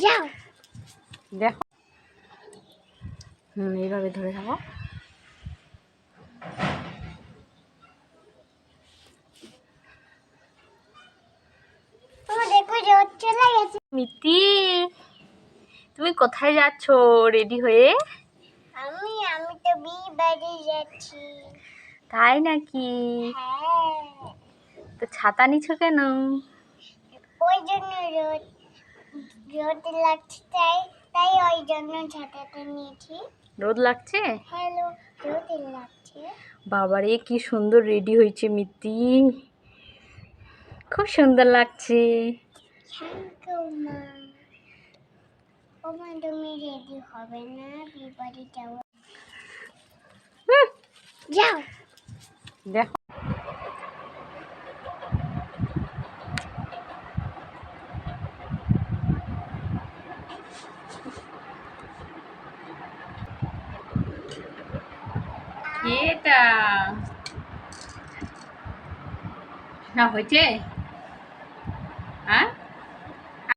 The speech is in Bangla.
যাও দেখো এইভাবে ধরে থাকো। দেখো রোদ চলে গেছে। মিতি তুমি কোথায় যাচ্ছ রেডি হয়ে? আমি তো বিয়ে বাড়ি যাচ্ছি। তাই নাকি? হ্যাঁ। তো ছাতা নিছো কেন? ওই জন্য রোদ লাগছে, তাই ওই জন্য ছাতাটা নিয়েছি। রোদ লাগছে? হ্যালো, রোদ লাগছে। বাবারে কি সুন্দর রেডি হয়েছে মিতি, খুব সুন্দর লাগছে। থ্যাংক ইউ মা। ও মা, তুমি রেডি হবে না বিয়ে বাড়ি যাও? যাও দেখো এটা না হয়েছে।